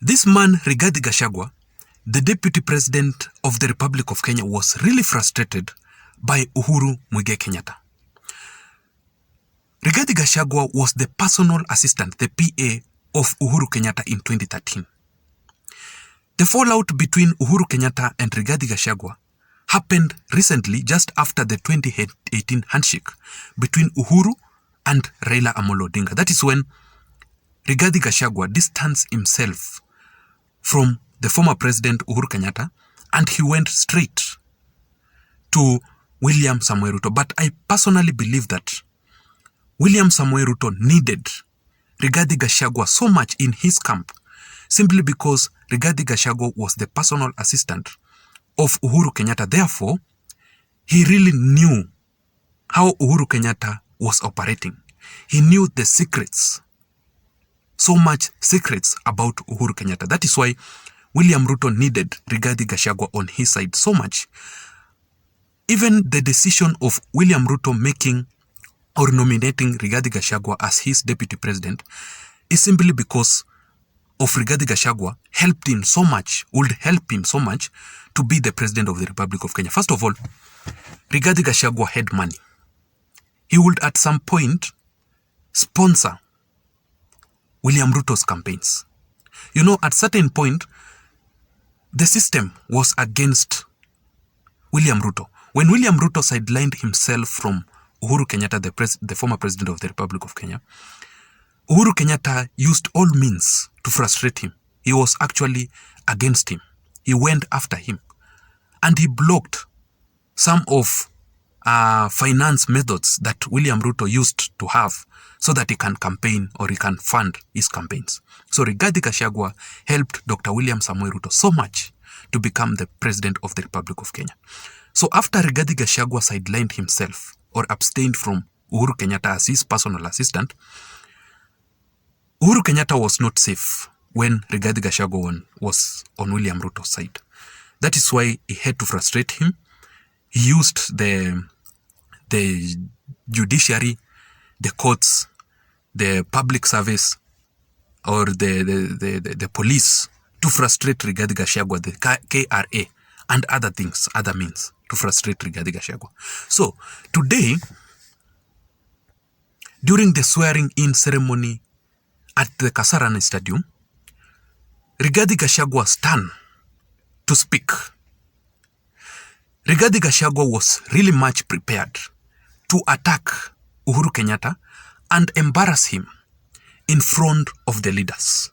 This man, Rigathi Gachagua, the Deputy President of the Republic of Kenya, was really frustrated by Uhuru Muigai Kenyatta. Rigathi Gachagua was the personal assistant, the PA of Uhuru Kenyatta in 2013. The fallout between Uhuru Kenyatta and Rigathi Gachagua happened recently just after the 2018 handshake between Uhuru and Raila Amolo Odinga. That is when Rigathi Gachagua distanced himself from the former president Uhuru Kenyatta and he went straight to William Samoei Ruto. But I personally believe that William Samoei Ruto needed Rigathi Gachagua so much in his camp simply because Rigathi Gachagua was the personal assistant of Uhuru Kenyatta. Therefore, he really knew how Uhuru Kenyatta was operating. He knew the secrets, so much secrets about Uhuru Kenyatta. That is why William Ruto needed Rigathi Gachagua on his side so much. Even the decision of William Ruto making or nominating Rigathi Gachagua as his deputy president is simply because of Rigathi Gachagua helped him so much, would help him so much to be the president of the Republic of Kenya. First of all, Rigathi Gachagua had money. He would at some point sponsor William Ruto's campaigns. You know, at certain point, the system was against William Ruto. When William Ruto sidelined himself from Uhuru Kenyatta, the former president of the Republic of Kenya, Uhuru Kenyatta used all means to frustrate him. He was actually against him. He went after him. And he blocked some of finance methods that William Ruto used to have so that he can campaign or he can fund his campaigns. So Rigathi Gachagua helped Dr. William Samoei Ruto so much to become the president of the Republic of Kenya. So after Rigathi Gachagua sidelined himself or abstained from Uhuru Kenyatta as his personal assistant, Uhuru Kenyatta was not safe when Rigathi Gachagua was on William Ruto's side. That is why he had to frustrate him. He used the judiciary, the courts, the public service, or the police to frustrate Rigathi Gachagua, the KRA, and other things, other means to frustrate Rigathi Gachagua. So today, during the swearing-in ceremony at the Kasarani Stadium, Rigathi Gachagua stand to speak. Rigathi Gachagua was really much prepared to attack Uhuru Kenyatta and embarrass him in front of the leaders.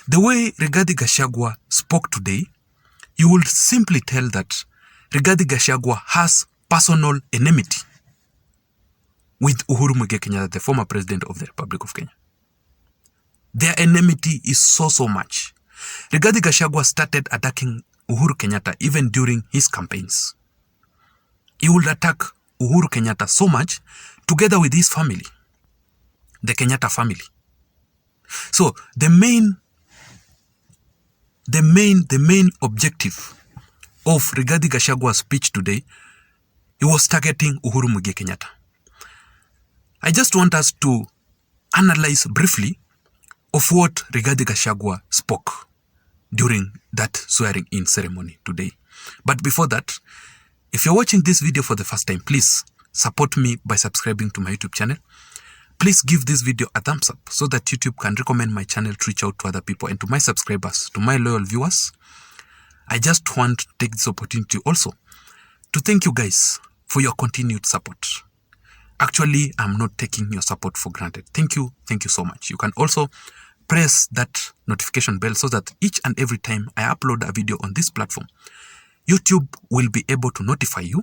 The way Rigathi Gachagua spoke today, you would simply tell that Rigathi Gachagua has personal enmity with Uhuru Muigai Kenyatta, the former president of the Republic of Kenya. Their enmity is so much. Rigathi Gachagua started attacking Uhuru Kenyatta even during his campaigns. He would attack Uhuru Kenyatta so much together with his family, the Kenyatta family. So the main objective of Rigathi Gachagua's speech today, he was targeting Uhuru Muigai Kenyatta. I just want us to analyze briefly of what Rigathi Gachagua spoke during that swearing-in ceremony today. But before that, if you're watching this video for the first time, please support me by subscribing to my YouTube channel. Please give this video a thumbs up so that YouTube can recommend my channel to reach out to other people and to my subscribers, to my loyal viewers. I just want to take this opportunity also to thank you guys for your continued support. Actually, I'm not taking your support for granted. Thank you so much. You can also press that notification bell so that each and every time I upload a video on this platform, YouTube will be able to notify you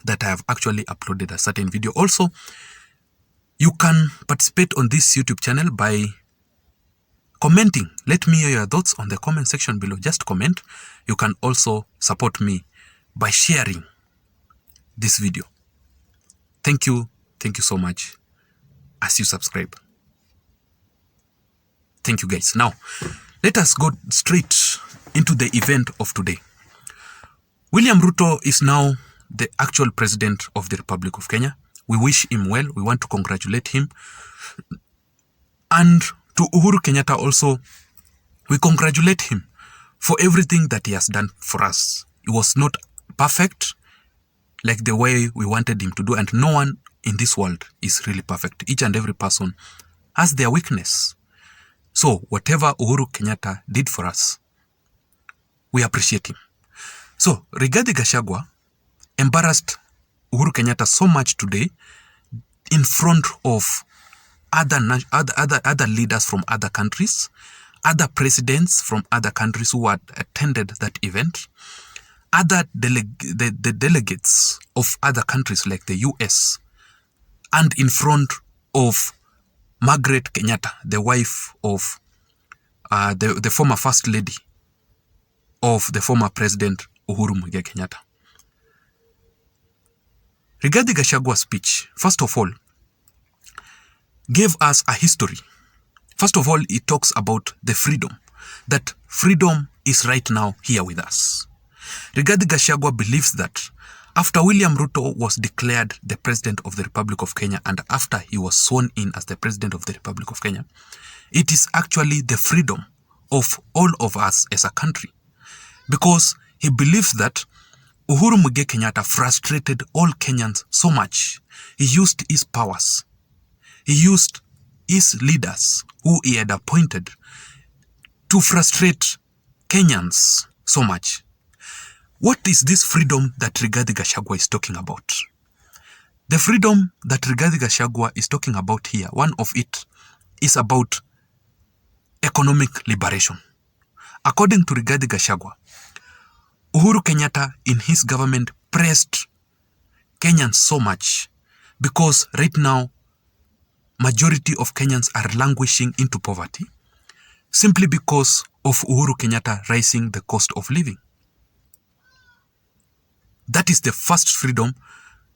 that I have actually uploaded a certain video. Also, you can participate on this YouTube channel by commenting. Let me hear your thoughts on the comment section below. Just comment. You can also support me by sharing this video. Thank you so much as you subscribe. Thank you guys. Now, let us go straight into the event of today. William Ruto is now the actual president of the Republic of Kenya. We wish him well. We want to congratulate him. And to Uhuru Kenyatta also, We congratulate him for everything that he has done for us. He was not perfect like the way we wanted him to do, and no one in this world is really perfect. Each and every person has their weakness. So whatever Uhuru Kenyatta did for us, we appreciate him. So Rigathi Gachagua embarrassed Uhuru Kenyatta so much today in front of other leaders from other countries, other presidents from other countries who had attended that event, other delegates of other countries like the US, and in front of Margaret Kenyatta, the wife of the former First Lady of the former President Uhuru Kenyatta. Rigathi Gachagua's speech, first of all, gave us a history. First of all, it talks about the freedom, that freedom is right now here with us. Rigathi Gachagua believes that after William Ruto was declared the President of the Republic of Kenya and after he was sworn in as the President of the Republic of Kenya, it is actually the freedom of all of us as a country. Because he believes that Uhuru Kenyatta frustrated all Kenyans so much. He used his powers. He used his leaders who he had appointed to frustrate Kenyans so much. What is this freedom that Rigathi Gachagua is talking about? The freedom that Rigathi Gachagua is talking about here, one of it is about economic liberation. According to Rigathi Gachagua, Uhuru Kenyatta in his government pressed Kenyans so much because right now majority of Kenyans are languishing into poverty simply because of Uhuru Kenyatta raising the cost of living. That is the first freedom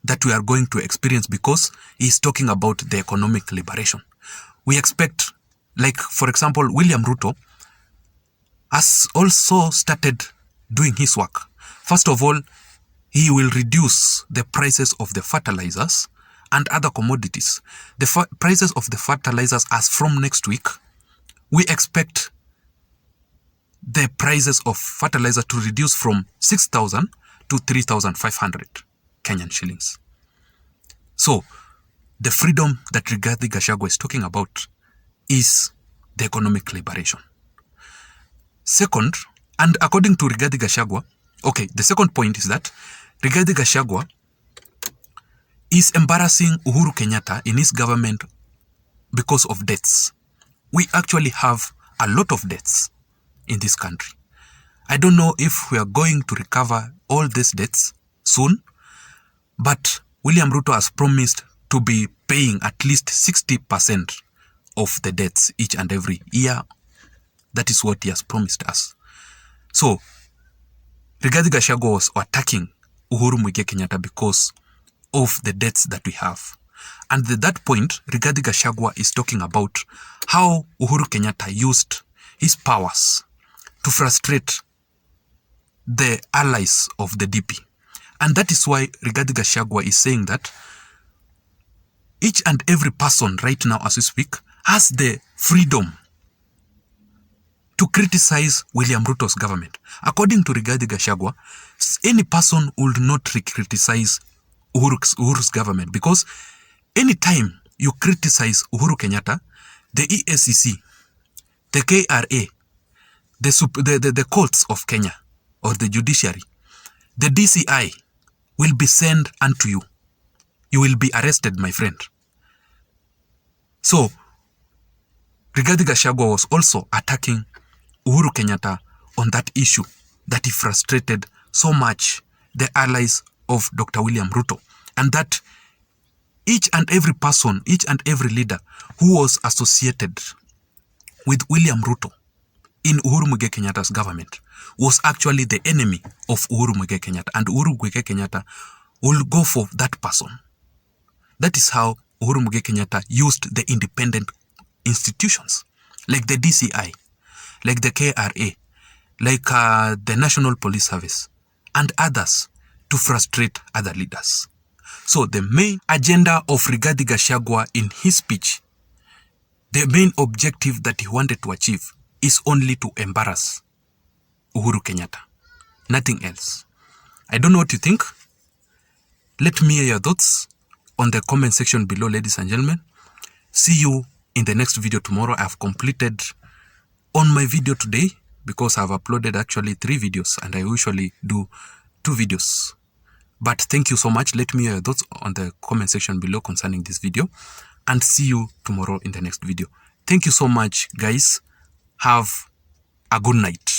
that we are going to experience because he is talking about the economic liberation. We expect, like for example, William Ruto has also started doing his work. First of all, he will reduce the prices of the fertilizers and other commodities. The prices of the fertilizers as from next week, we expect the prices of fertilizer to reduce from 6,000 to 3,500 Kenyan shillings. So, the freedom that Rigathi Gachagua is talking about is the economic liberation. Second, and according to Rigathi Gachagua, the second point is that Rigathi Gachagua is embarrassing Uhuru Kenyatta in his government because of debts. We actually have a lot of debts in this country. I don't know if we are going to recover all these debts soon, but William Ruto has promised to be paying at least 60% of the debts each and every year. That is what he has promised us. So, Rigathi Gachagua was attacking Uhuru Kenyatta because of the debts that we have. And at that point, Rigathi Gachagua is talking about how Uhuru Kenyatta used his powers to frustrate the allies of the DP. And that is why Rigathi Gachagua is saying that each and every person right now as we speak has the freedom to criticize William Ruto's government. According to Rigathi Gachagua, any person would not criticize Uhuru's government because anytime you criticize Uhuru Kenyatta, the EACC, the KRA, the courts of Kenya or the judiciary, the DCI will be sent unto you. You will be arrested, my friend. So, Rigathi Gachagua was also attacking Uhuru Kenyatta on that issue that he frustrated so much the allies of Dr. William Ruto, and that each and every person, each and every leader who was associated with William Ruto in Uhuru Kenyatta's government was actually the enemy of Uhuru Kenyatta, and Uhuru Kenyatta will go for that person. That is how Uhuru Kenyatta used the independent institutions like the DCI, like the KRA, like the National Police Service, and others to frustrate other leaders. So the main agenda of Rigathi Gachagua in his speech, the main objective that he wanted to achieve is only to embarrass Uhuru Kenyatta. Nothing else. I don't know what you think. Let me hear your thoughts on the comment section below, ladies and gentlemen. See you in the next video tomorrow. I've completed on my video today because I've uploaded actually 3 videos and I usually do 2 videos. But thank you so much. Let me hear your thoughts on the comment section below concerning this video. And see you tomorrow in the next video. Thank you so much, guys. Have a good night.